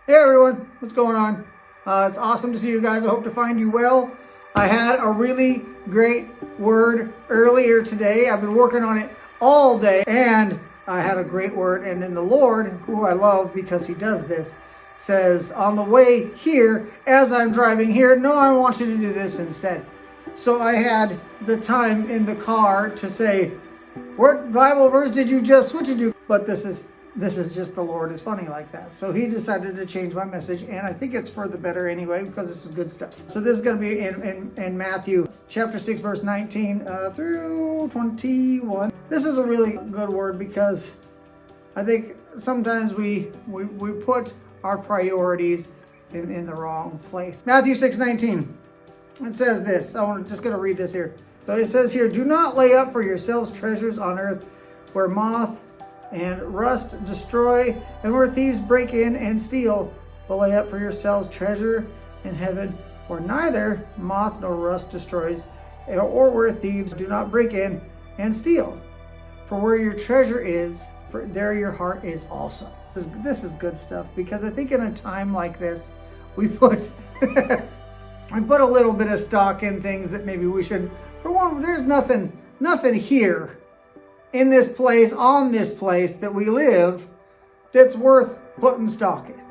Hey everyone, what's going on? It's awesome to see you guys. I hope to find you well. I had a really great word earlier today. I've been working on it all day and I had a great word. And then the Lord, who I love because he does this, says on the way here, as I'm driving here, no, I want you to do this instead. So I had the time in the car to say, what Bible verse did you just switch it to? But this is just the Lord is funny like that. So he decided to change my message, and I think it's for the better anyway, because this is good stuff. So this is going to be in Matthew chapter 6, verse 19 through 21. This is a really good word because I think sometimes we put our priorities in the wrong place. Matthew 6:19. It says this. I'm just going to read this here. So it says here, do not lay up for yourselves treasures on earth where moth and rust destroy, and where thieves break in and steal, but lay up for yourselves treasure in heaven, where neither moth nor rust destroys, or where thieves do not break in and steal. For where your treasure is, for there your heart is also. This is good stuff, because I think in a time like this, we put we put a little bit of stock in things that maybe we should. For one, there's nothing here in this place, on this place that we live, that's worth putting stock in.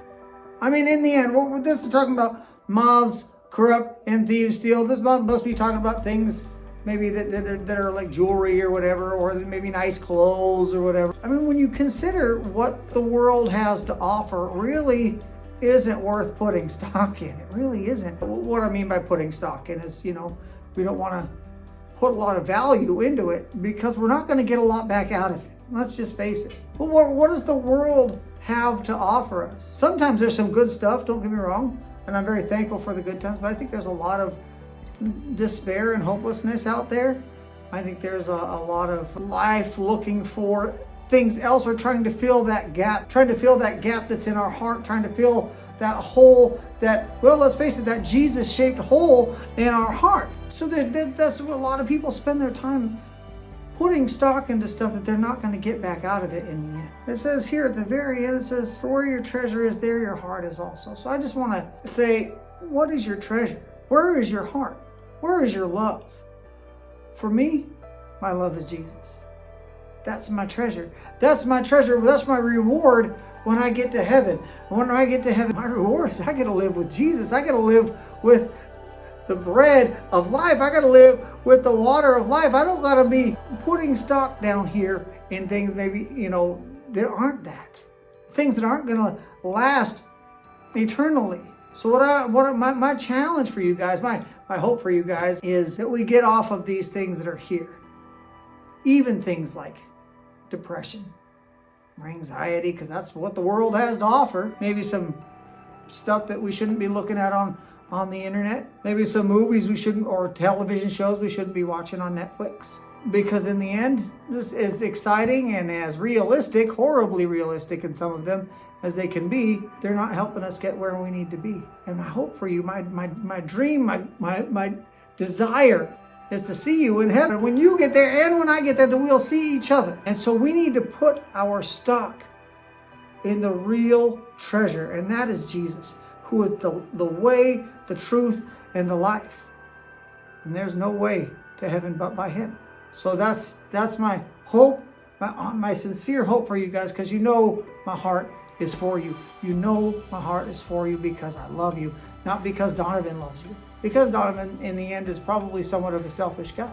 I mean, in the end, what this is talking about, moths corrupt and thieves steal. This must be talking about things maybe that are like jewelry or whatever, or maybe nice clothes or whatever. I mean, when you consider what the world has to offer, it really isn't worth putting stock in. It really isn't. What I mean by putting stock in is, we don't want to put a lot of value into it because we're not going to get a lot back out of it. Let's just face it. But what does the world have to offer us? Sometimes there's some good stuff, don't get me wrong, and I'm very thankful for the good times, but I think there's a lot of despair and hopelessness out there. I think there's a lot of life looking for things else, or trying to fill that gap that's in our heart, trying to fill that hole, let's face it, that Jesus-shaped hole in our heart. So that's what a lot of people spend their time putting stock into stuff that they're not going to get back out of it in the end. It says here at the very end, it says, for where your treasure is, there your heart is also. So I just want to say, what is your treasure? Where is your heart? Where is your love? For me, my love is Jesus. That's my treasure. That's my treasure. That's my reward when I get to heaven. When I get to heaven, my reward is I get to live with Jesus. I get to live with the bread of life. I got to live with the water of life. I don't got to be putting stock down here in things maybe, that aren't that. Things that aren't going to last eternally. So my challenge for you guys, my hope for you guys is that we get off of these things that are here. Even things like depression or anxiety, because that's what the world has to offer. Maybe some stuff that we shouldn't be looking at on the internet. Maybe some movies we shouldn't, or television shows we shouldn't be watching on Netflix. Because in the end, this is exciting and as realistic, horribly realistic in some of them, as they can be, they're not helping us get where we need to be. And my hope for you, my dream, my desire is to see you in heaven. When you get there and when I get there, that we'll see each other. And so we need to put our stock in the real treasure, and that is Jesus, who is the way, the truth, and the life. And there's no way to heaven but by him. So that's my hope, my sincere hope for you guys, because my heart is for you. My heart is for you because I love you, not because Donovan loves you. Because Donovan, in the end, is probably somewhat of a selfish guy.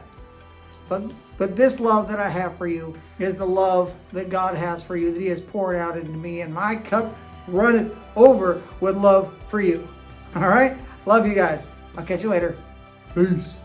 But this love that I have for you is the love that God has for you, that he has poured out into me, and my cup runneth over with love for you. All right? Love you guys. I'll catch you later. Peace.